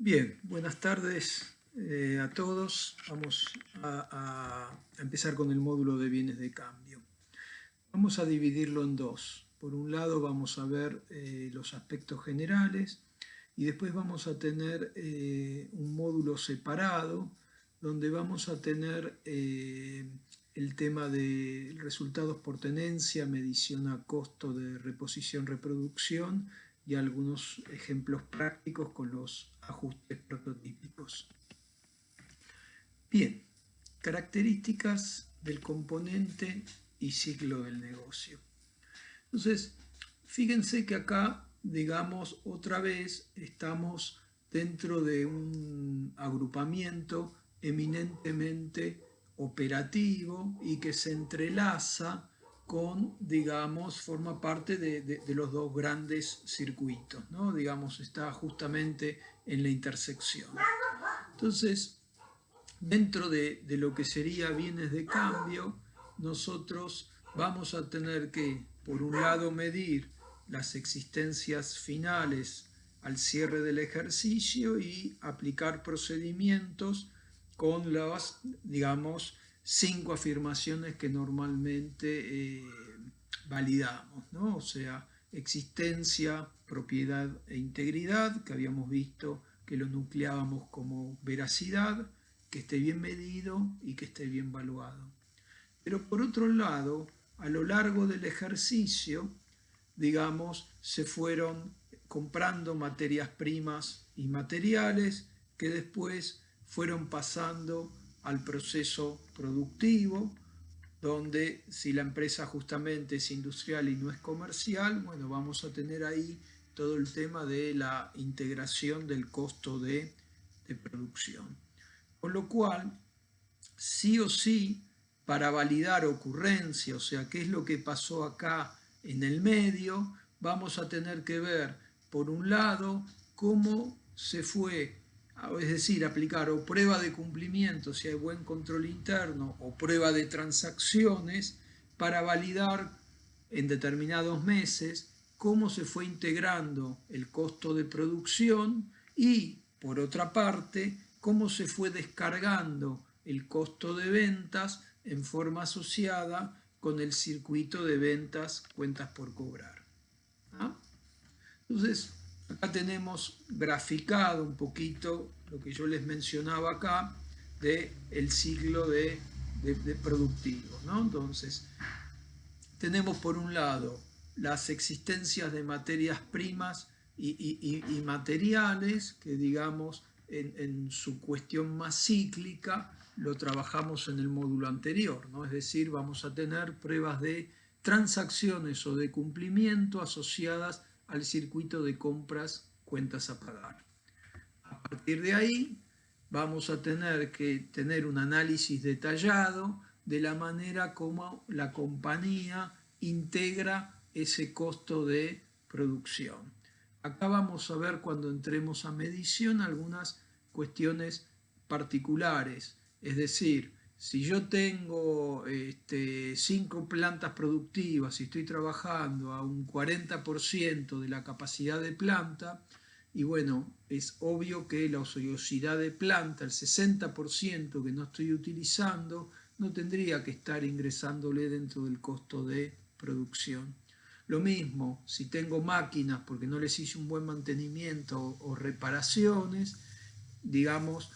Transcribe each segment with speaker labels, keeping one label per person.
Speaker 1: Bien, buenas tardes a todos. Vamos a empezar con el módulo de bienes de cambio. Vamos a dividirlo en dos. Por un lado vamos a ver los aspectos generales y después vamos a tener un módulo separado donde vamos a tener el tema de resultados por tenencia, medición a costo de reposición, reproducción y algunos ejemplos prácticos con los ajustes prototípicos. Bien, características del componente y ciclo del negocio. Entonces, fíjense que acá, digamos, otra vez estamos dentro de un agrupamiento eminentemente operativo y que se entrelaza con, digamos, forma parte de los dos grandes circuitos, ¿no? Digamos, está justamente en la intersección. Entonces, dentro de lo que sería bienes de cambio, nosotros vamos a tener que, por un lado, medir las existencias finales al cierre del ejercicio y aplicar procedimientos con las, digamos, 5 afirmaciones que normalmente validamos, ¿no? O sea, existencia, propiedad e integridad, que habíamos visto que lo nucleábamos como veracidad, que esté bien medido y que esté bien valuado. Pero por otro lado, a lo largo del ejercicio, digamos, se fueron comprando materias primas y materiales que después fueron pasando al proceso productivo, donde si la empresa justamente es industrial y no es comercial, bueno, vamos a tener ahí todo el tema de la integración del costo de producción. Con lo cual, sí o sí, para validar ocurrencia, o sea, qué es lo que pasó acá en el medio, vamos a tener que ver, por un lado, cómo se fue, es decir, aplicar o prueba de cumplimiento, si hay buen control interno, o prueba de transacciones, para validar en determinados meses cómo se fue integrando el costo de producción y, por otra parte, cómo se fue descargando el costo de ventas en forma asociada con el circuito de ventas cuentas por cobrar. ¿Ah? Entonces, acá tenemos graficado un poquito lo que yo les mencionaba acá del ciclo de productivo, ¿no? Entonces, tenemos por un lado las existencias de materias primas y materiales que, digamos, en su cuestión más cíclica lo trabajamos en el módulo anterior, ¿no? Es decir, vamos a tener pruebas de transacciones o de cumplimiento asociadas al circuito de compras cuentas a pagar. A partir de ahí vamos a tener que tener un análisis detallado de la manera como la compañía integra ese costo de producción. Acá vamos a ver, cuando entremos a medición, algunas cuestiones particulares. Es decir, si yo tengo 5 plantas productivas y estoy trabajando a un 40% de la capacidad de planta, y bueno, es obvio que la ociosidad de planta, el 60% que no estoy utilizando, no tendría que estar ingresándole dentro del costo de producción. Lo mismo, si tengo máquinas porque no les hice un buen mantenimiento o reparaciones, digamos,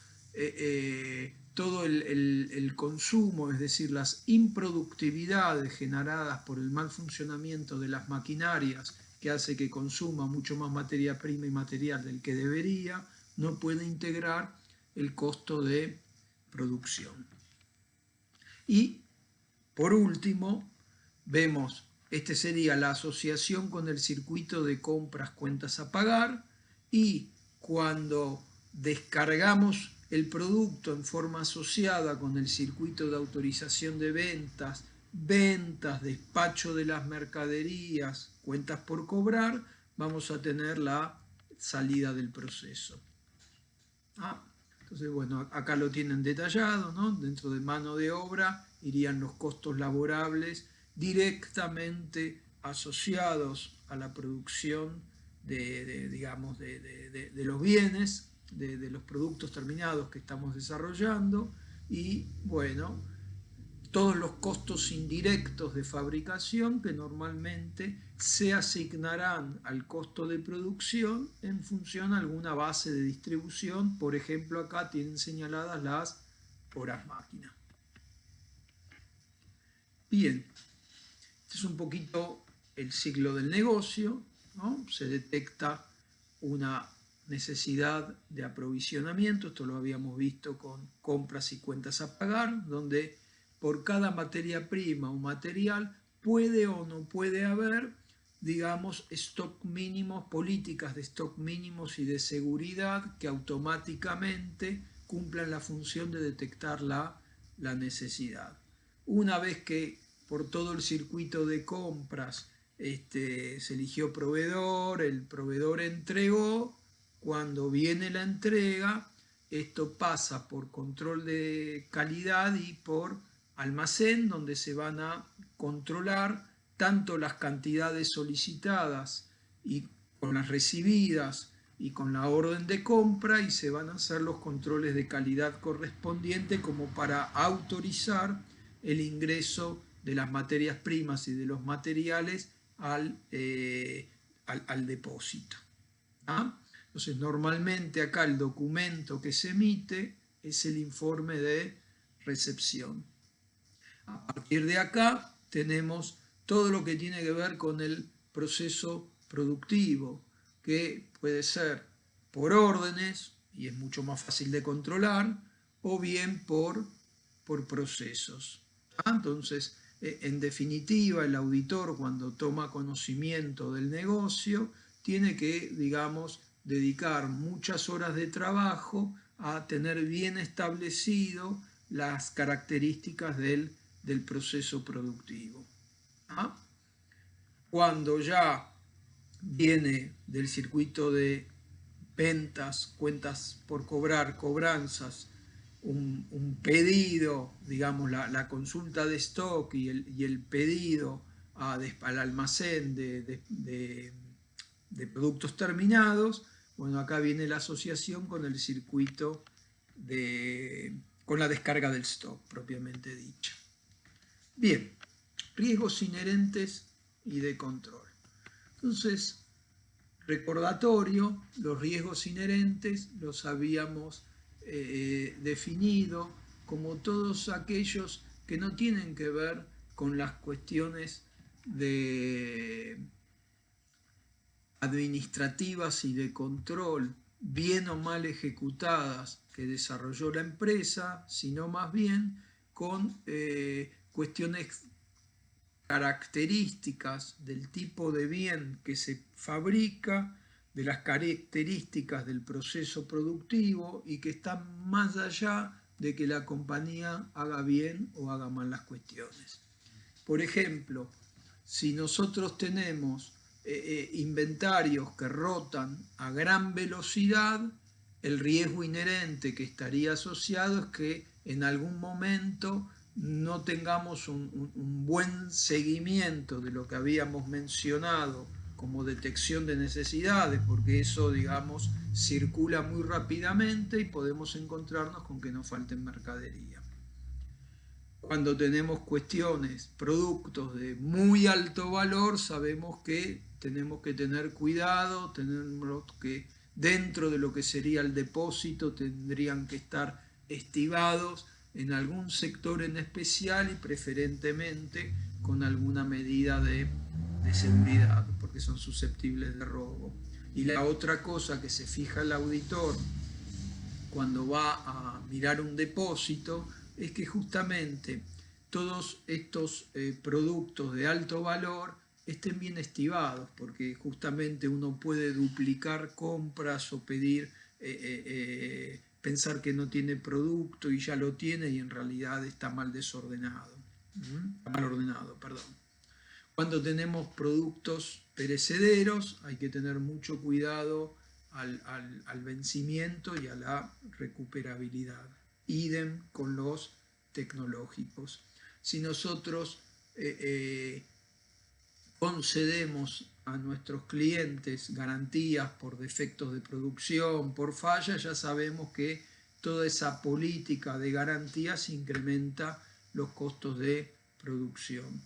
Speaker 1: todo el consumo, es decir, las improductividades generadas por el mal funcionamiento de las maquinarias, que hace que consuma mucho más materia prima y material del que debería, no puede integrar el costo de producción. Y, por último, vemos, este sería la asociación con el circuito de compras cuentas a pagar, y cuando descargamos el producto en forma asociada con el circuito de autorización de ventas, ventas, despacho de las mercaderías, cuentas por cobrar, vamos a tener la salida del proceso. Entonces, bueno, acá lo tienen detallado, ¿no? Dentro de mano de obra irían los costos laborables directamente asociados a la producción digamos, de los bienes. de los productos terminados que estamos desarrollando y, bueno, todos los costos indirectos de fabricación que normalmente se asignarán al costo de producción en función a alguna base de distribución. Por ejemplo, acá tienen señaladas las horas máquina. Bien, este es un poquito el ciclo del negocio, ¿no? Se detecta una necesidad de aprovisionamiento, esto lo habíamos visto con compras y cuentas a pagar, donde por cada materia prima o material puede o no puede haber, digamos, stock mínimos, políticas de stock mínimos y de seguridad que automáticamente cumplan la función de detectar la necesidad. Una vez que por todo el circuito de compras se eligió proveedor, el proveedor entregó, cuando viene la entrega, esto pasa por control de calidad y por almacén, donde se van a controlar tanto las cantidades solicitadas y con las recibidas y con la orden de compra, y se van a hacer los controles de calidad correspondientes como para autorizar el ingreso de las materias primas y de los materiales al depósito. ¿Ah? Entonces, normalmente acá el documento que se emite es el informe de recepción. A partir de acá tenemos todo lo que tiene que ver con el proceso productivo, que puede ser por órdenes, y es mucho más fácil de controlar, o bien por procesos. Entonces, en definitiva, el auditor, cuando toma conocimiento del negocio, tiene que, digamos, dedicar muchas horas de trabajo a tener bien establecido las características del proceso productivo. Cuando ya viene del circuito de ventas, cuentas por cobrar, cobranzas, un pedido, digamos, la consulta de stock y el pedido al almacén de productos terminados, bueno, acá viene la asociación con el circuito con la descarga del stock propiamente dicha. Bien, riesgos inherentes y de control. Entonces, recordatorio, los riesgos inherentes los habíamos definido como todos aquellos que no tienen que ver con las cuestiones administrativas y de control bien o mal ejecutadas que desarrolló la empresa, sino más bien con cuestiones características del tipo de bien que se fabrica, de las características del proceso productivo y que están más allá de que la compañía haga bien o haga mal las cuestiones. Por ejemplo, si nosotros tenemos inventarios que rotan a gran velocidad, el riesgo inherente que estaría asociado es que en algún momento no tengamos un buen seguimiento de lo que habíamos mencionado como detección de necesidades, porque eso, digamos, circula muy rápidamente y podemos encontrarnos con que nos falten mercadería. Cuando tenemos cuestiones, productos de muy alto valor, sabemos que tenemos que tener cuidado, tenemos que dentro de lo que sería el depósito tendrían que estar estivados en algún sector en especial y preferentemente con alguna medida de seguridad, porque son susceptibles de robo. Y la otra cosa que se fija el auditor cuando va a mirar un depósito es que justamente todos estos productos de alto valor estén bien estivados, porque justamente uno puede duplicar compras o pedir, pensar que no tiene producto y ya lo tiene y en realidad está mal desordenado, está mal ordenado, perdón. Cuando tenemos productos perecederos hay que tener mucho cuidado al vencimiento y a la recuperabilidad. Idem con los tecnológicos. Si nosotros concedemos a nuestros clientes garantías por defectos de producción, por fallas, ya sabemos que toda esa política de garantías incrementa los costos de producción.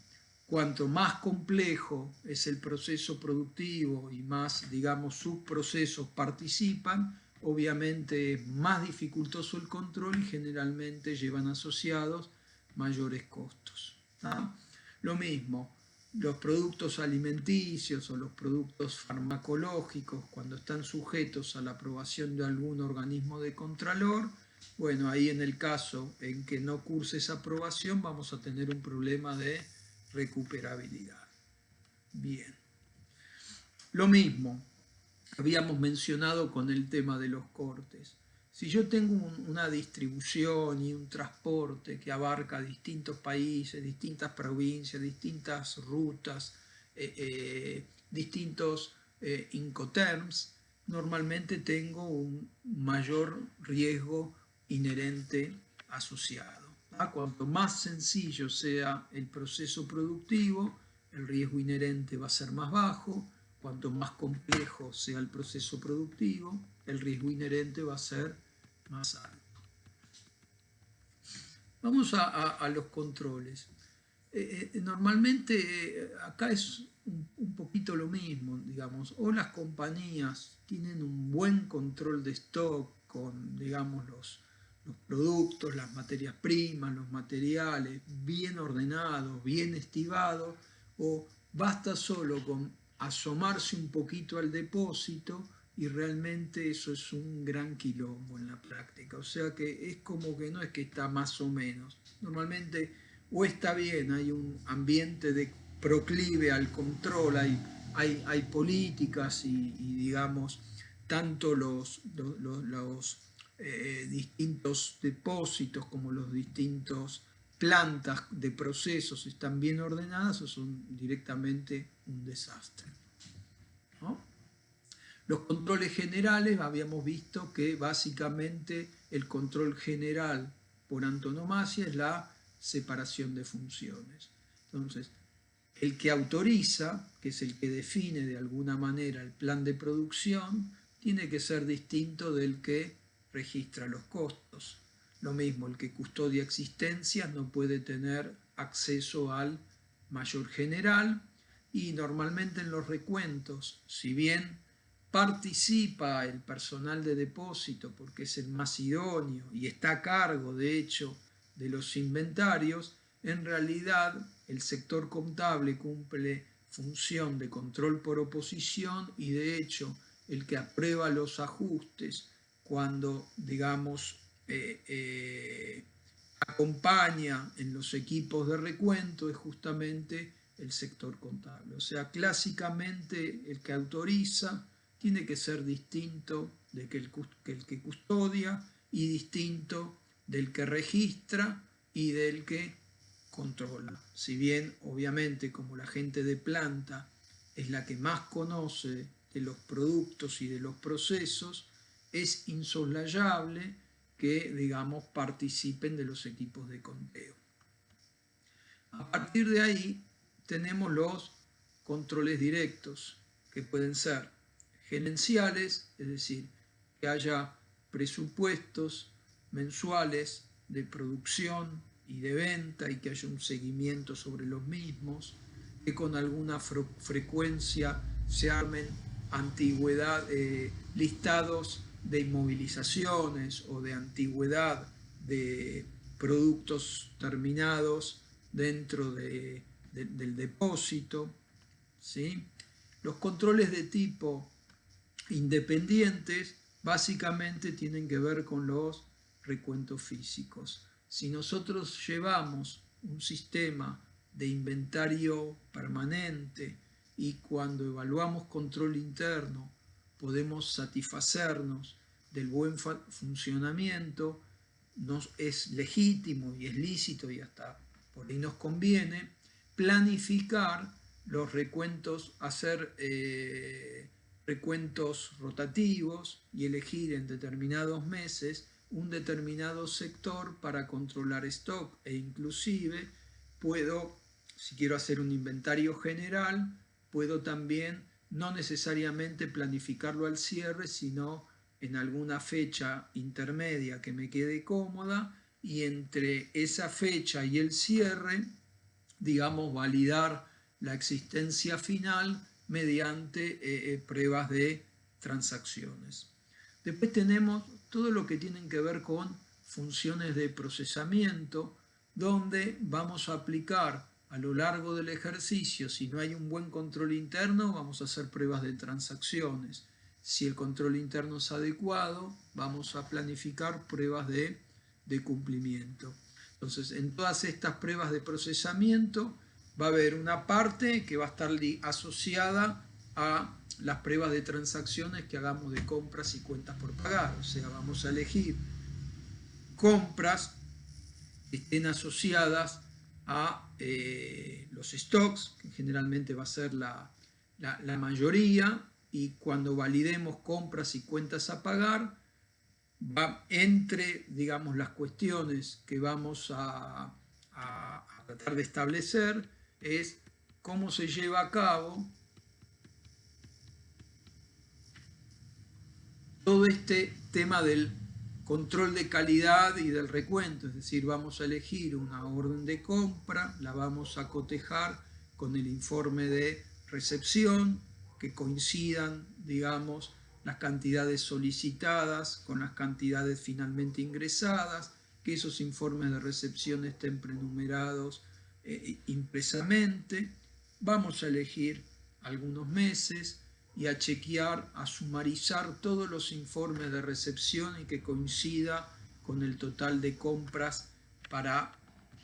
Speaker 1: Cuanto más complejo es el proceso productivo y más, digamos, subprocesos participan, obviamente es más dificultoso el control y generalmente llevan asociados mayores costos, ¿no? Lo mismo, los productos alimenticios o los productos farmacológicos, cuando están sujetos a la aprobación de algún organismo de contralor, bueno, ahí en el caso en que no curse esa aprobación vamos a tener un problema de recuperabilidad. Bien. Lo mismo habíamos mencionado con el tema de los cortes. Si yo tengo una distribución y un transporte que abarca distintos países, distintas provincias, distintas rutas, distintos Incoterms, normalmente tengo un mayor riesgo inherente asociado. Cuanto más sencillo sea el proceso productivo, el riesgo inherente va a ser más bajo. Cuanto más complejo sea el proceso productivo, el riesgo inherente va a ser más alto. Vamos a los controles. Normalmente acá es un poquito lo mismo, digamos, o las compañías tienen un buen control de stock con, digamos, los productos, las materias primas, los materiales bien ordenados, bien estivados, o basta solo con asomarse un poquito al depósito y realmente eso es un gran quilombo en la práctica. O sea que es como que no es que está más o menos. Normalmente o está bien, hay un ambiente de proclive al control, hay políticas y digamos, tanto los distintos depósitos como los distintos plantas de procesos están bien ordenadas o son directamente un desastre, ¿no? Los controles generales, habíamos visto que básicamente el control general por antonomasia es la separación de funciones. Entonces, el que autoriza, que es el que define de alguna manera el plan de producción, tiene que ser distinto del que registra los costos. Lo mismo, el que custodia existencias no puede tener acceso al mayor general y normalmente en los recuentos, si bien participa el personal de depósito porque es el más idóneo y está a cargo, de hecho, de los inventarios, en realidad el sector contable cumple función de control por oposición y de hecho el que aprueba los ajustes cuando, digamos, acompaña en los equipos de recuento es justamente el sector contable. O sea, clásicamente el que autoriza tiene que ser distinto de que el que custodia y distinto del que registra y del que controla. Si bien, obviamente, como la gente de planta es la que más conoce de los productos y de los procesos, es insoslayable que, digamos, participen de los equipos de conteo. A partir de ahí tenemos los controles directos, que pueden ser gerenciales, es decir, que haya presupuestos mensuales de producción y de venta y que haya un seguimiento sobre los mismos, que con alguna frecuencia se armen listados de inmovilizaciones o de antigüedad de productos terminados dentro del depósito, ¿sí? Los controles de tipo independientes básicamente tienen que ver con los recuentos físicos. Si nosotros llevamos un sistema de inventario permanente y cuando evaluamos control interno podemos satisfacernos del buen funcionamiento, nos es legítimo y es lícito y hasta por ahí nos conviene planificar los recuentos, hacer recuentos rotativos y elegir en determinados meses un determinado sector para controlar stock e inclusive puedo, si quiero hacer un inventario general, puedo también no necesariamente planificarlo al cierre, sino en alguna fecha intermedia que me quede cómoda, y entre esa fecha y el cierre, digamos, validar la existencia final mediante pruebas de transacciones. Después tenemos todo lo que tiene que ver con funciones de procesamiento, donde vamos a aplicar a lo largo del ejercicio, si no hay un buen control interno, vamos a hacer pruebas de transacciones. Si el control interno es adecuado, vamos a planificar pruebas de cumplimiento. Entonces, en todas estas pruebas de procesamiento va a haber una parte que va a estar asociada a las pruebas de transacciones que hagamos de compras y cuentas por pagar. O sea, vamos a elegir compras que estén asociadas a los stocks, que generalmente va a ser la mayoría, y cuando validemos compras y cuentas a pagar, va entre, digamos, las cuestiones que vamos a tratar de establecer es cómo se lleva a cabo todo este tema del control de calidad y del recuento, es decir, vamos a elegir una orden de compra, la vamos a cotejar con el informe de recepción, que coincidan, digamos, las cantidades solicitadas con las cantidades finalmente ingresadas, que esos informes de recepción estén prenumerados impresamente. Vamos a elegir algunos meses y a chequear, a sumarizar todos los informes de recepción y que coincida con el total de compras para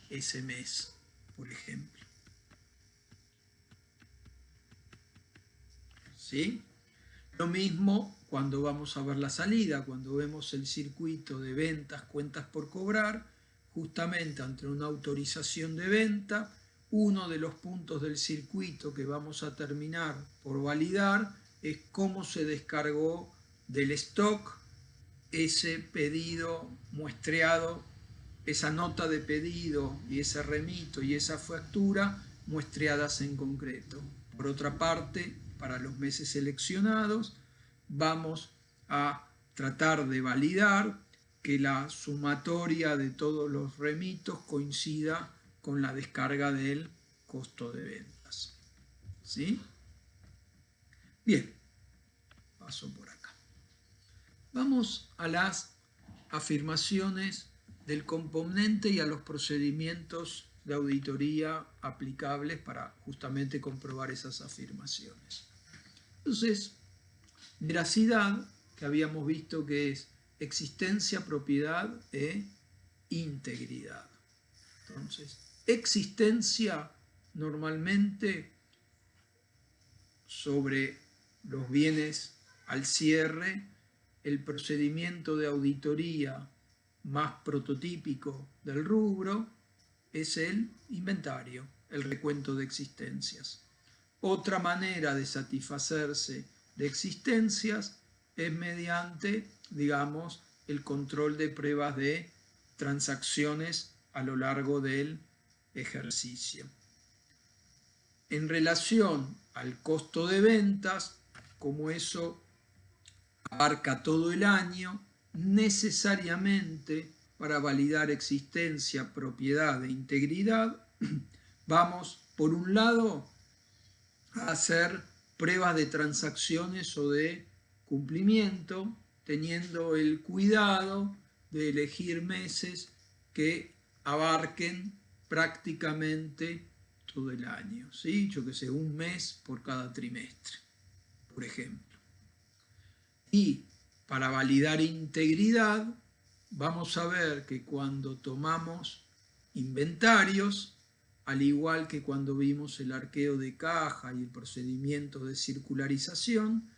Speaker 1: ese mes, por ejemplo. ¿Sí? Lo mismo cuando vamos a ver la salida, cuando vemos el circuito de ventas, cuentas por cobrar, justamente ante una autorización de venta, uno de los puntos del circuito que vamos a terminar por validar es cómo se descargó del stock ese pedido muestreado, esa nota de pedido y ese remito y esa factura muestreadas en concreto. Por otra parte, para los meses seleccionados, vamos a tratar de validar que la sumatoria de todos los remitos coincida con la descarga del costo de ventas. ¿Sí? Bien, paso por acá. Vamos a las afirmaciones del componente y a los procedimientos de auditoría aplicables para justamente comprobar esas afirmaciones. Entonces, veracidad, que habíamos visto que es existencia, propiedad e integridad. Entonces, existencia normalmente sobre los bienes al cierre, el procedimiento de auditoría más prototípico del rubro es el inventario, el recuento de existencias. Otra manera de satisfacerse de existencias es mediante, digamos, el control de pruebas de transacciones a lo largo del ejercicio. En relación al costo de ventas, como eso abarca todo el año, necesariamente para validar existencia, propiedad e integridad, vamos por un lado a hacer pruebas de transacciones o de cumplimiento, teniendo el cuidado de elegir meses que abarquen prácticamente todo el año, ¿sí? Yo que sé, un mes por cada trimestre, por ejemplo. Y para validar integridad, vamos a ver que cuando tomamos inventarios, al igual que cuando vimos el arqueo de caja y el procedimiento de circularización,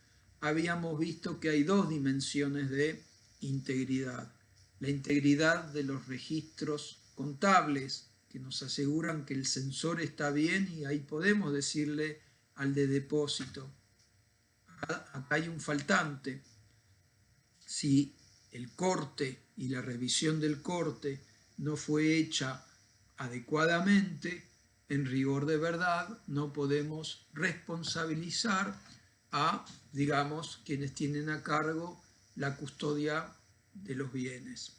Speaker 1: habíamos visto que hay dos dimensiones de integridad. La integridad de los registros contables, que nos aseguran que el sensor está bien y ahí podemos decirle al de depósito, acá hay un faltante. Si el corte y la revisión del corte no fue hecha adecuadamente, en rigor de verdad, no podemos responsabilizar a, digamos, quienes tienen a cargo la custodia de los bienes.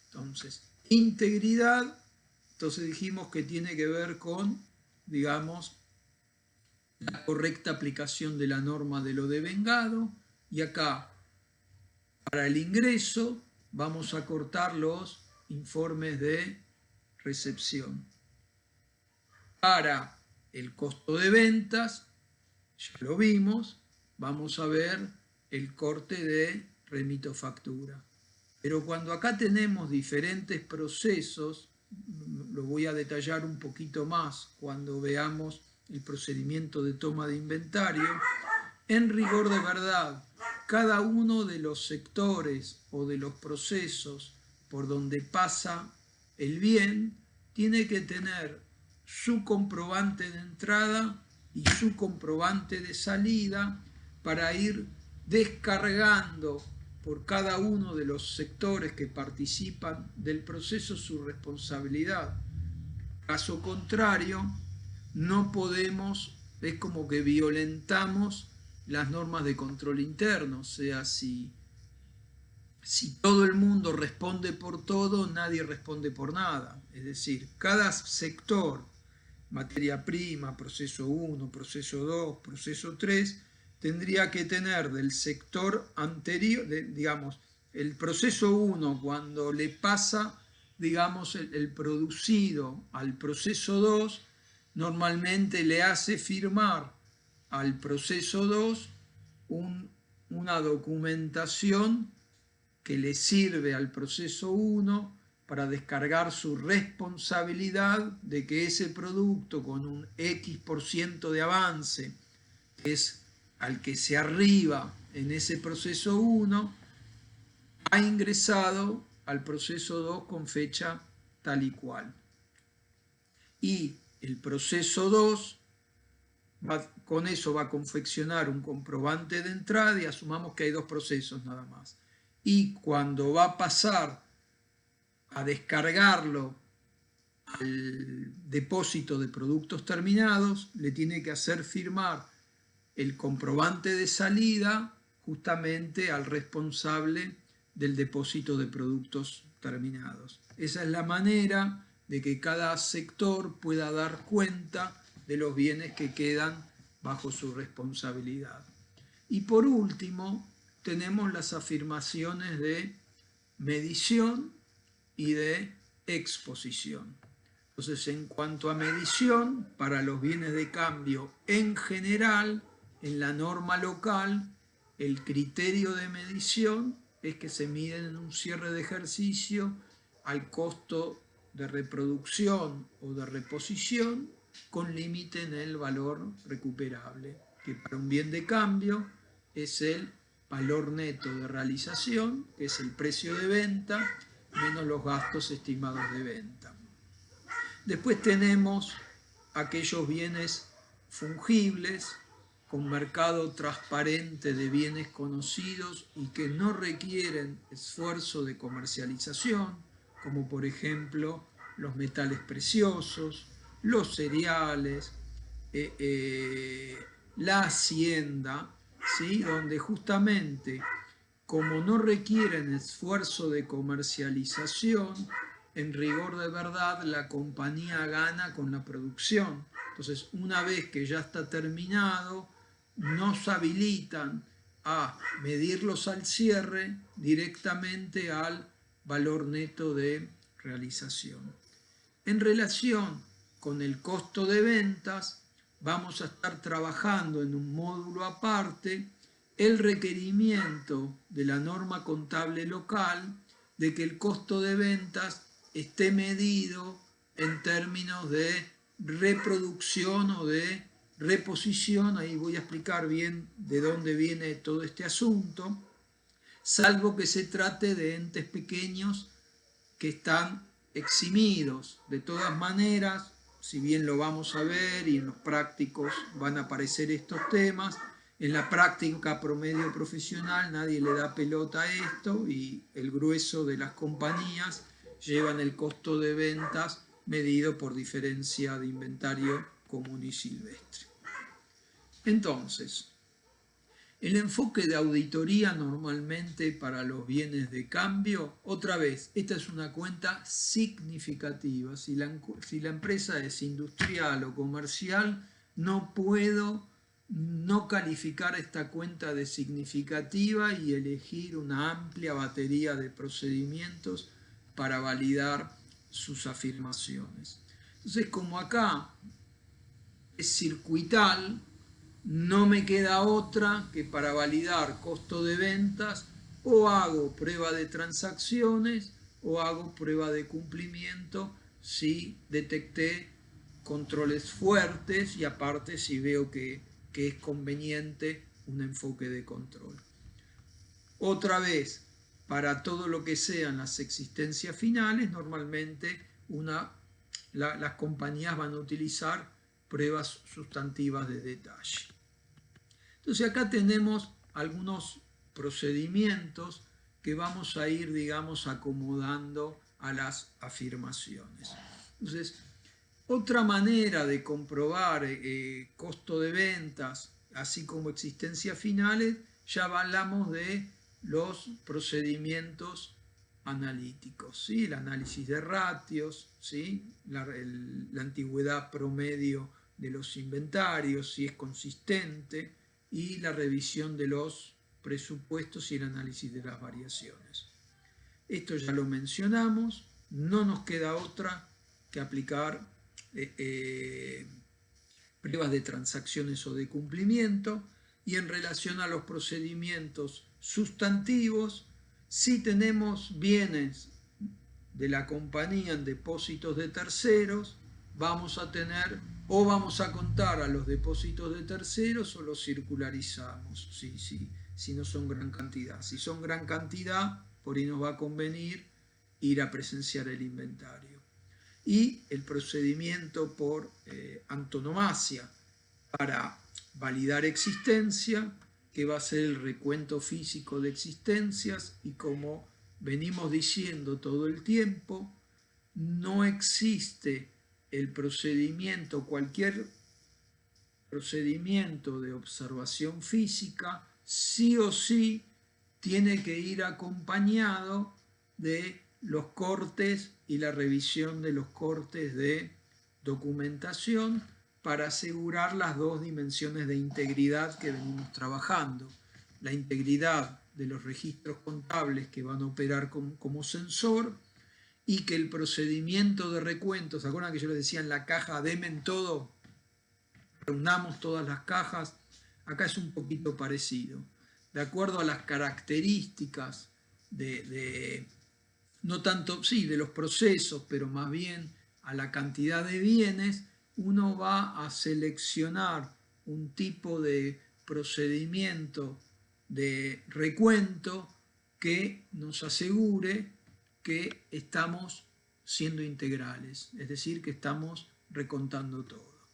Speaker 1: Entonces, integridad, entonces dijimos que tiene que ver con, digamos, la correcta aplicación de la norma de lo devengado, y acá, para el ingreso, vamos a cortar los informes de recepción. Para el costo de ventas, ya lo vimos, vamos a ver el corte de remito factura. Pero cuando acá tenemos diferentes procesos, lo voy a detallar un poquito más cuando veamos el procedimiento de toma de inventario, en rigor de verdad, cada uno de los sectores o de los procesos por donde pasa el bien tiene que tener su comprobante de entrada y su comprobante de salida para ir descargando por cada uno de los sectores que participan del proceso su responsabilidad. Caso contrario, no podemos, es como que violentamos las normas de control interno, o sea, si todo el mundo responde por todo, nadie responde por nada. Es decir, cada sector, materia prima, proceso 1, proceso 2, proceso 3, tendría que tener del sector anterior, digamos, el proceso 1, cuando le pasa, digamos, el producido al proceso 2, normalmente le hace firmar al proceso 2 una documentación que le sirve al proceso 1 para descargar su responsabilidad de que ese producto con un X% de avance, que es al que se arriba en ese proceso 1, ha ingresado al proceso 2 con fecha tal y cual. Y el proceso 2, con eso va a confeccionar un comprobante de entrada y asumamos que hay dos procesos nada más. Y cuando va a pasar a descargarlo al depósito de productos terminados, le tiene que hacer firmar el comprobante de salida justamente al responsable del depósito de productos terminados. Esa es la manera de que cada sector pueda dar cuenta de los bienes que quedan bajo su responsabilidad. Y por último, tenemos las afirmaciones de medición y de exposición. Entonces, en cuanto a medición, para los bienes de cambio en general, en la norma local, el criterio de medición es que se miden en un cierre de ejercicio al costo de reproducción o de reposición con límite en el valor recuperable, que para un bien de cambio es el valor neto de realización, que es el precio de venta, menos los gastos estimados de venta. Después tenemos aquellos bienes fungibles con mercado transparente de bienes conocidos y que no requieren esfuerzo de comercialización, como por ejemplo los metales preciosos, los cereales, la hacienda, ¿sí? Donde justamente como no requieren esfuerzo de comercialización, en rigor de verdad la compañía gana con la producción. Entonces, una vez que ya está terminado, nos habilitan a medirlos al cierre directamente al valor neto de realización. En relación con el costo de ventas, vamos a estar trabajando en un módulo aparte el requerimiento de la norma contable local de que el costo de ventas esté medido en términos de reproducción o de reposición. Ahí voy a explicar bien de dónde viene todo este asunto, salvo que se trate de entes pequeños que están eximidos. De todas maneras, si bien lo vamos a ver y en los prácticos van a aparecer estos temas, en la práctica promedio profesional nadie le da pelota a esto y el grueso de las compañías llevan el costo de ventas medido por diferencia de inventario común y silvestre. Entonces, el enfoque de auditoría normalmente para los bienes de cambio, otra vez, esta es una cuenta significativa. Si la empresa es industrial o comercial, no puedo no calificar esta cuenta de significativa y elegir una amplia batería de procedimientos para validar sus afirmaciones. Entonces, como acá es circuital, no me queda otra que para validar costo de ventas o hago prueba de transacciones o hago prueba de cumplimiento si detecté controles fuertes y aparte si veo que es conveniente un enfoque de control. Otra vez, para todo lo que sean las existencias finales, normalmente las compañías van a utilizar pruebas sustantivas de detalle. Entonces acá tenemos algunos procedimientos que vamos a ir, digamos, acomodando a las afirmaciones. Entonces, otra manera de comprobar costo de ventas, así como existencias finales, ya hablamos de los procedimientos analíticos, ¿sí? El análisis de ratios, ¿sí? la antigüedad promedio de los inventarios, si es consistente, y la revisión de los presupuestos y el análisis de las variaciones. Esto ya lo mencionamos, no nos queda otra que aplicar pruebas de transacciones o de cumplimiento, y en relación a los procedimientos sustantivos, si tenemos bienes de la compañía en depósitos de terceros, vamos a tener o vamos a contar a los depósitos de terceros o los circularizamos, si no son gran cantidad. Si son gran cantidad, por ahí nos va a convenir ir a presenciar el inventario. Y el procedimiento por antonomasia para validar existencia, que va a ser el recuento físico de existencias, y como venimos diciendo todo el tiempo, no existe el procedimiento, cualquier procedimiento de observación física, sí o sí tiene que ir acompañado de los cortes y la revisión de los cortes de documentación para asegurar las dos dimensiones de integridad que venimos trabajando. La integridad de los registros contables que van a operar como sensor, y que el procedimiento de recuento, ¿se acuerdan que yo les decía en la caja, demen todo, reunamos todas las cajas? Acá es un poquito parecido. De acuerdo a las características no tanto, sí, de los procesos, pero más bien a la cantidad de bienes, uno va a seleccionar un tipo de procedimiento de recuento que nos asegure que estamos siendo integrales, es decir, que estamos recontando todo.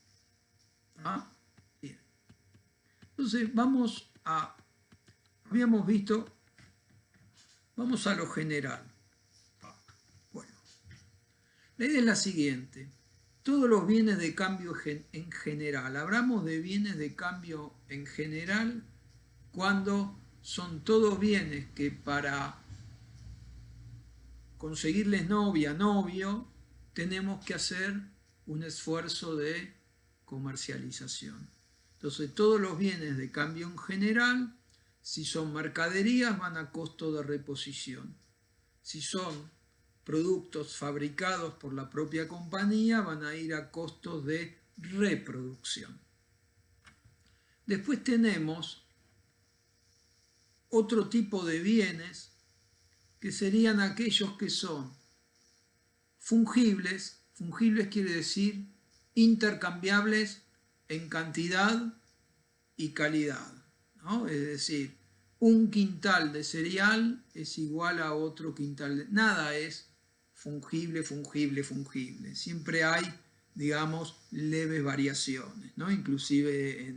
Speaker 1: ¿Ah? Bien. Entonces habíamos visto, vamos a lo general. Bueno, la idea es la siguiente. Todos los bienes de cambio en general, hablamos de bienes de cambio en general cuando son todos bienes que para conseguirles novia, novio, tenemos que hacer un esfuerzo de comercialización. Entonces, todos los bienes de cambio en general, si son mercaderías, van a costo de reposición. Si son productos fabricados por la propia compañía, van a ir a costos de reproducción. Después tenemos otro tipo de bienes que serían aquellos que son fungibles. Fungibles quiere decir intercambiables en cantidad y calidad, ¿no? Es decir, un quintal de cereal es igual a otro quintal de... Nada es fungible, fungible, fungible. Siempre hay, digamos, leves variaciones, ¿no? Inclusive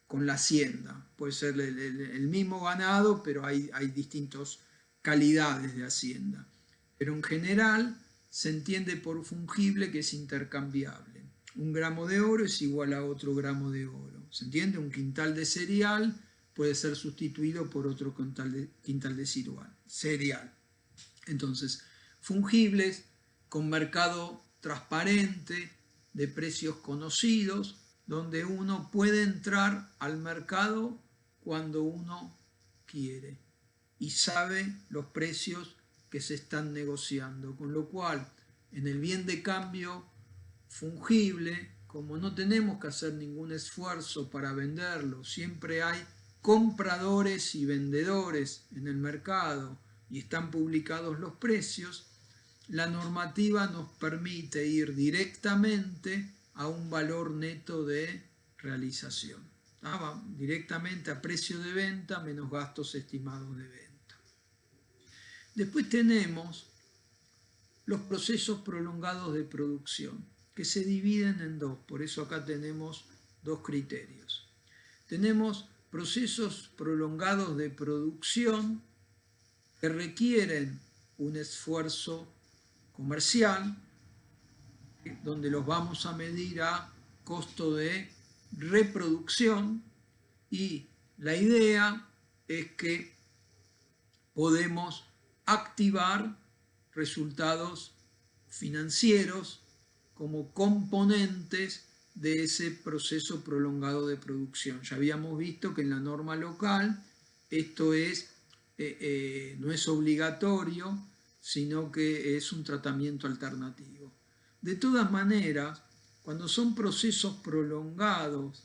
Speaker 1: con la hacienda. Puede ser el mismo ganado, pero hay distintas calidades de hacienda. Pero en general se entiende por fungible que es intercambiable. 1 gramo de oro es igual a otro gramo de oro. ¿Se entiende? Un quintal de cereal puede ser sustituido por otro quintal de cereal. Entonces, fungibles, con mercado transparente, de precios conocidos, donde uno puede entrar al mercado cuando uno quiere y sabe los precios que se están negociando, con lo cual en el bien de cambio fungible, como no tenemos que hacer ningún esfuerzo para venderlo, siempre hay compradores y vendedores en el mercado y están publicados los precios, la normativa nos permite ir directamente a un valor neto de realización, directamente a precio de venta menos gastos estimados de venta. Después tenemos los procesos prolongados de producción, que se dividen en dos, por eso acá tenemos dos criterios. Tenemos procesos prolongados de producción que requieren un esfuerzo comercial, donde los vamos a medir a costo de reproducción, y la idea es que podemos activar resultados financieros como componentes de ese proceso prolongado de producción. Ya habíamos visto que en la norma local esto no es obligatorio, sino que es un tratamiento alternativo. De todas maneras, cuando son procesos prolongados,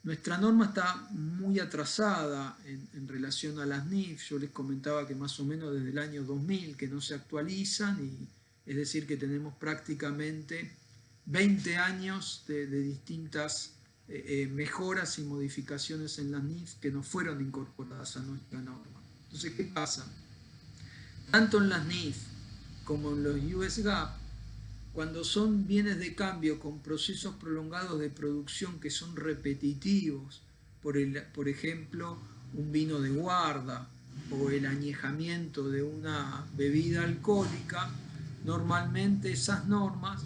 Speaker 1: nuestra norma está muy atrasada en relación a las NIF. Yo les comentaba que más o menos desde el año 2000 que no se actualizan, y es decir que tenemos prácticamente 20 años de distintas mejoras y modificaciones en las NIF que no fueron incorporadas a nuestra norma. Entonces, ¿qué pasa? Tanto en las NIF como en los US GAAP, cuando son bienes de cambio con procesos prolongados de producción que son repetitivos, por ejemplo, un vino de guarda o el añejamiento de una bebida alcohólica, normalmente esas normas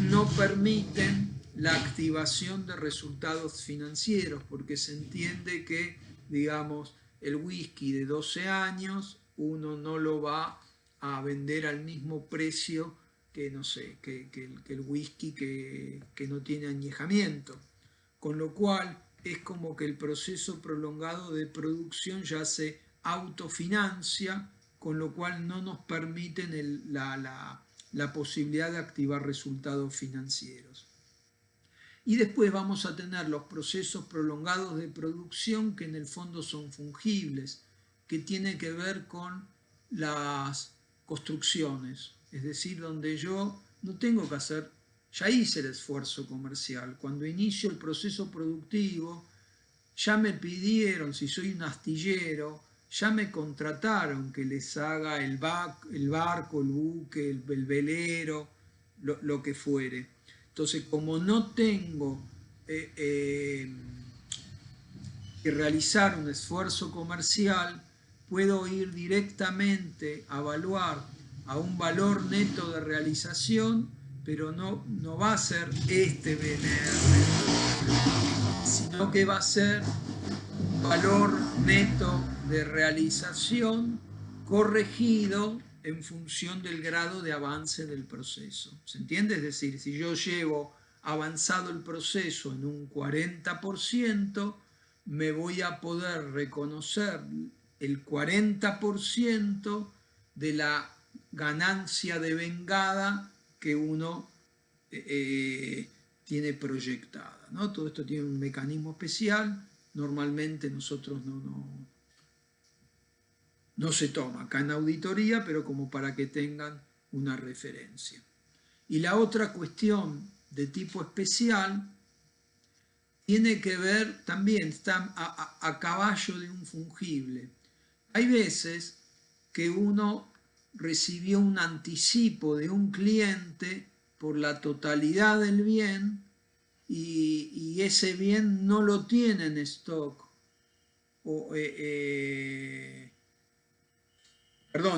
Speaker 1: no permiten la activación de resultados financieros, porque se entiende que, digamos, el whisky de 12 años uno no lo va a vender al mismo precio que, no sé, que el whisky que no tiene añejamiento. Con lo cual es como que el proceso prolongado de producción ya se autofinancia, con lo cual no nos permiten la posibilidad de activar resultados financieros. Y después vamos a tener los procesos prolongados de producción que en el fondo son fungibles, que tienen que ver con las construcciones, es decir, donde yo no tengo que hacer, ya hice el esfuerzo comercial. Cuando inicio el proceso productivo, ya me pidieron, si soy un astillero, ya me contrataron que les haga el barco, el buque, el velero, lo que fuere. Entonces, como no tengo que realizar un esfuerzo comercial, puedo ir directamente a evaluar a un valor neto de realización, pero no va a ser este BNR, sino que va a ser un valor neto de realización corregido en función del grado de avance del proceso. ¿Se entiende? Es decir, si yo llevo avanzado el proceso en un 40%, me voy a poder reconocer el 40% de la ganancia devengada que uno tiene proyectada, ¿no? Todo esto tiene un mecanismo especial. Normalmente nosotros no se toma acá en auditoría, pero como para que tengan una referencia. Y la otra cuestión de tipo especial tiene que ver también, está a caballo de un fungible. Hay veces que uno recibió un anticipo de un cliente por la totalidad del bien y ese bien no lo tiene en stock.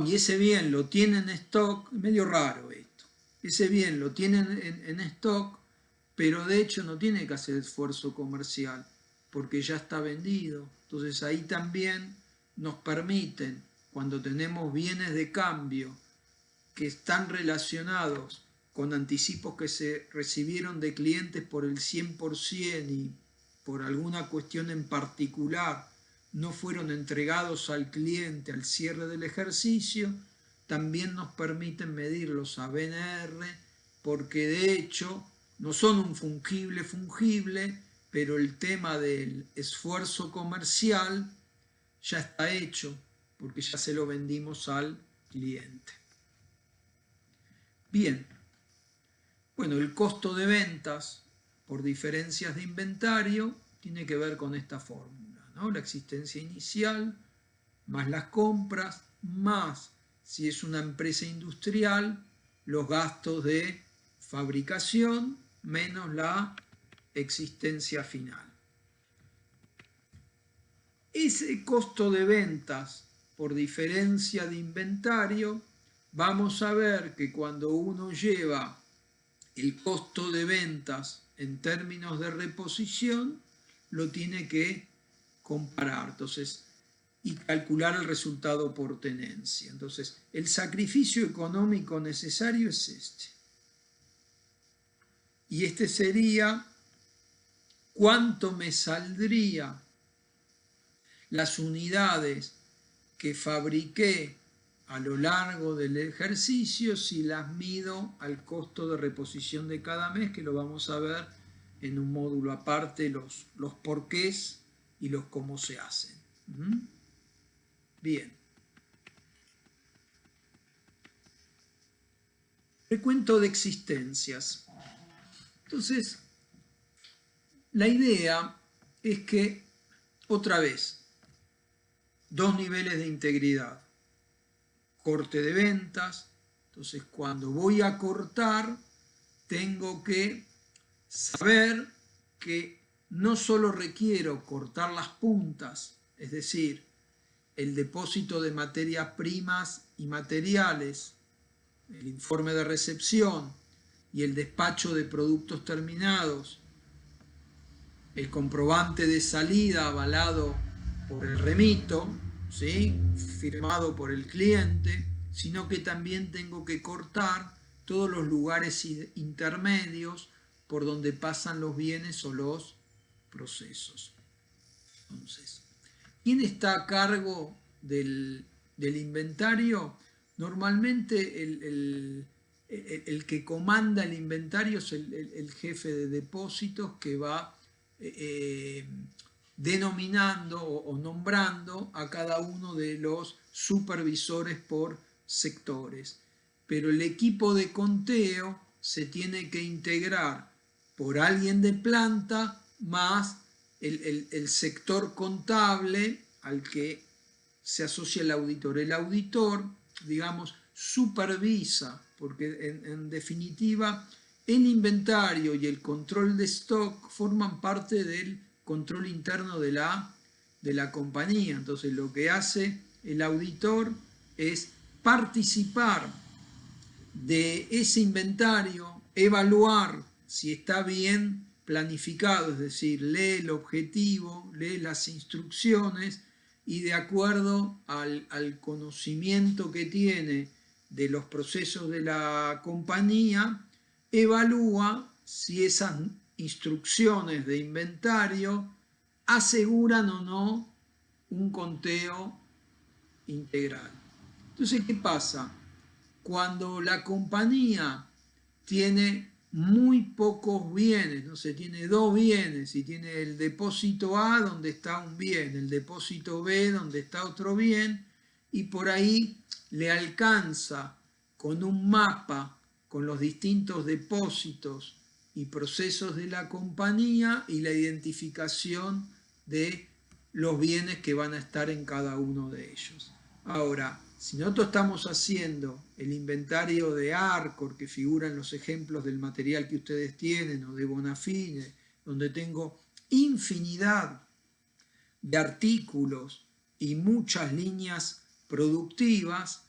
Speaker 1: Y ese bien lo tiene en stock, medio raro esto. ese bien lo tienen en stock, pero de hecho no tiene que hacer esfuerzo comercial porque ya está vendido. Entonces ahí también nos permiten, cuando tenemos bienes de cambio que están relacionados con anticipos que se recibieron de clientes por el 100% y por alguna cuestión en particular no fueron entregados al cliente al cierre del ejercicio, también nos permiten medir los ABNR, porque de hecho no son un fungible, pero el tema del esfuerzo comercial ya está hecho, porque ya se lo vendimos al cliente. Bien, bueno, el costo de ventas por diferencias de inventario tiene que ver con esta fórmula, ¿no? La existencia inicial más las compras, más, si es una empresa industrial, los gastos de fabricación menos la existencia final. Ese costo de ventas por diferencia de inventario, vamos a ver que cuando uno lleva el costo de ventas en términos de reposición, lo tiene que comparar. Entonces, y calcular el resultado por tenencia. Entonces, el sacrificio económico necesario es este. Y este sería cuánto me saldría las unidades que fabriqué a lo largo del ejercicio si las mido al costo de reposición de cada mes, que lo vamos a ver en un módulo aparte, los porqués y los cómo se hacen. Bien. Recuento de existencias. Entonces, la idea es que, otra vez, dos niveles de integridad. Corte de ventas. Entonces, cuando voy a cortar, tengo que saber que no solo requiero cortar las puntas, es decir, el depósito de materias primas y materiales, el informe de recepción y el despacho de productos terminados, el comprobante de salida avalado por el remito, ¿sí?, firmado por el cliente, sino que también tengo que cortar todos los lugares intermedios por donde pasan los bienes o los procesos. Entonces, ¿quién está a cargo del inventario? Normalmente el que comanda el inventario es el jefe de depósitos, que va denominando o nombrando a cada uno de los supervisores por sectores. Pero el equipo de conteo se tiene que integrar por alguien de planta más el sector contable al que se asocia el auditor. El auditor, digamos, supervisa, porque en definitiva el inventario y el control de stock forman parte del control interno de la compañía. Entonces lo que hace el auditor es participar de ese inventario, evaluar si está bien planificado, es decir, lee el objetivo, lee las instrucciones y de acuerdo al conocimiento que tiene de los procesos de la compañía, evalúa si esas instrucciones de inventario aseguran o no un conteo integral. Entonces, ¿qué pasa? Cuando la compañía tiene muy pocos bienes, no sé, tiene dos bienes y tiene el depósito A donde está un bien, el depósito B donde está otro bien, y por ahí le alcanza con un mapa con los distintos depósitos y procesos de la compañía y la identificación de los bienes que van a estar en cada uno de ellos. Ahora, si nosotros estamos haciendo el inventario de Arcor, que figura en los ejemplos del material que ustedes tienen, o de Bonafide, donde tengo infinidad de artículos y muchas líneas productivas,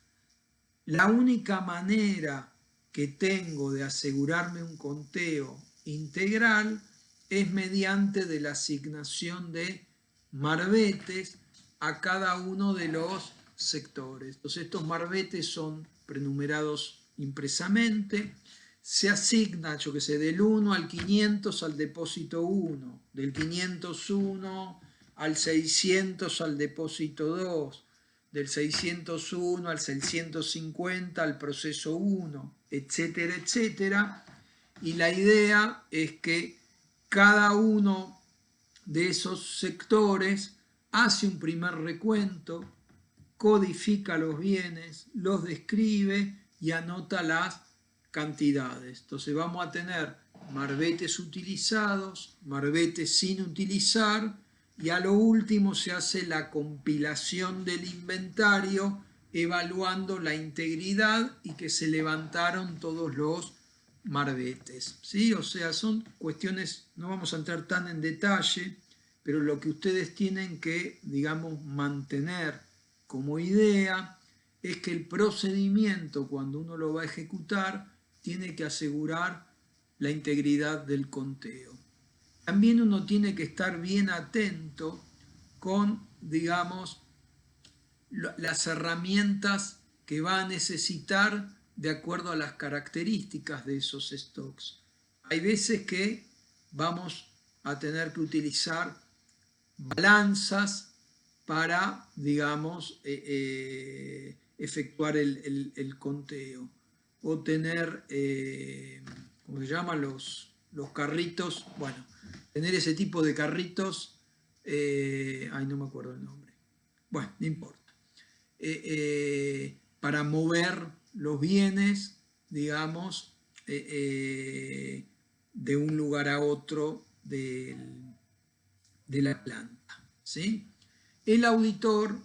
Speaker 1: la única manera que tengo de asegurarme un conteo integral es mediante de la asignación de marbetes a cada uno de los sectores. Entonces estos marbetes son prenumerados impresamente, se asigna, yo que sé, del 1 al 500 al depósito 1, del 501 al 600 al depósito 2, del 601 al 650 al proceso 1, etcétera, etcétera. Y la idea es que cada uno de esos sectores hace un primer recuento, codifica los bienes, los describe y anota las cantidades. Entonces vamos a tener marbetes utilizados, marbetes sin utilizar, y a lo último se hace la compilación del inventario evaluando la integridad y que se levantaron todos los marbetes, ¿sí? O sea, son cuestiones, no vamos a entrar tan en detalle, pero lo que ustedes tienen que, digamos, mantener como idea es que el procedimiento, cuando uno lo va a ejecutar, tiene que asegurar la integridad del conteo. También uno tiene que estar bien atento con, digamos, las herramientas que va a necesitar de acuerdo a las características de esos stocks. Hay veces que vamos a tener que utilizar balanzas para, digamos, efectuar el conteo, o tener, ¿cómo se llaman? Los carritos, bueno, tener ese tipo de carritos, ay, no me acuerdo el nombre, bueno, no importa, para mover los bienes, digamos, de un lugar a otro de la planta, ¿sí? El auditor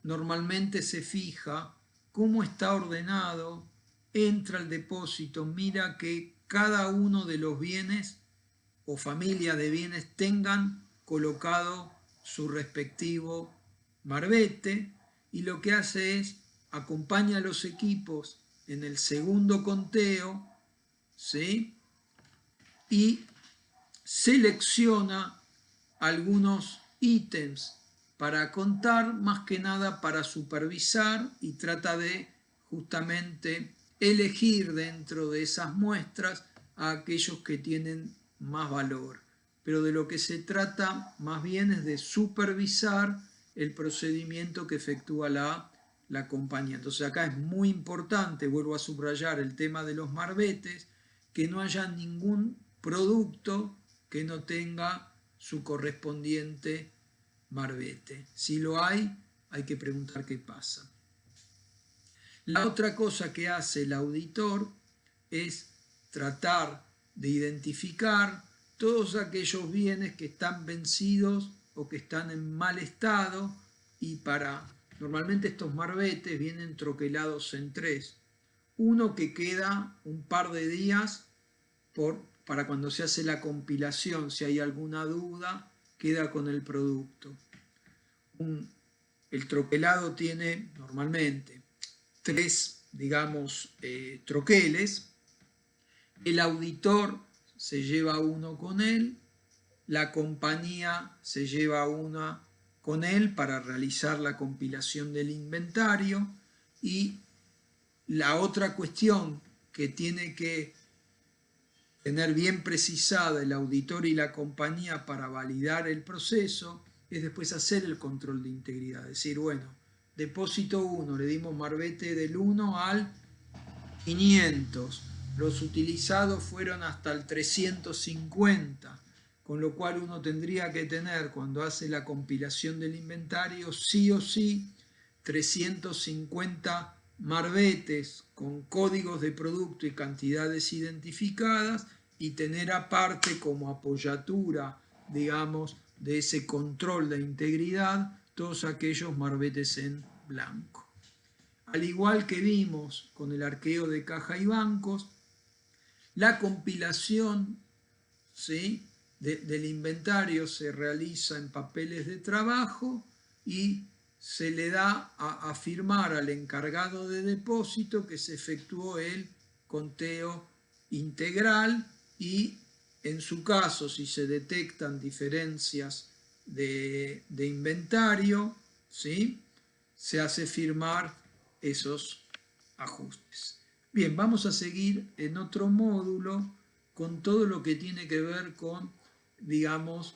Speaker 1: normalmente se fija cómo está ordenado, entra al depósito, mira que cada uno de los bienes o familia de bienes tengan colocado su respectivo marbete, y lo que hace es acompaña a los equipos en el segundo conteo, ¿sí? Y selecciona algunos ítems para contar, más que nada para supervisar, y trata de justamente elegir dentro de esas muestras a aquellos que tienen más valor. Pero de lo que se trata más bien es de supervisar el procedimiento que efectúa la compañía. Entonces acá es muy importante, vuelvo a subrayar el tema de los marbetes, que no haya ningún producto que no tenga su correspondiente marbete. Si lo hay que preguntar qué pasa. La otra cosa que hace el auditor es tratar de identificar todos aquellos bienes que están vencidos o que están en mal estado, y normalmente estos marbetes vienen troquelados en tres. Uno que queda un par de días para cuando se hace la compilación, si hay alguna duda, queda con el producto. El troquelado tiene normalmente tres, digamos, troqueles. El auditor se lleva uno con él, la compañía se lleva una con él para realizar la compilación del inventario, y la otra cuestión que tiene que tener bien precisada el auditor y la compañía para validar el proceso es después hacer el control de integridad. Es decir, bueno, depósito 1, le dimos marbete del 1 al 500. Los utilizados fueron hasta el 350, con lo cual uno tendría que tener, cuando hace la compilación del inventario, sí o sí 350 marbetes con códigos de producto y cantidades identificadas, y tener aparte como apoyatura, digamos, de ese control de integridad, todos aquellos marbetes en blanco. Al igual que vimos con el arqueo de caja y bancos, la compilación, ¿sí?, del inventario se realiza en papeles de trabajo y se le da a firmar al encargado de depósito que se efectuó el conteo integral y en su caso, si se detectan diferencias de inventario, ¿sí?, se hace firmar esos ajustes. Bien, vamos a seguir en otro módulo con todo lo que tiene que ver con, digamos,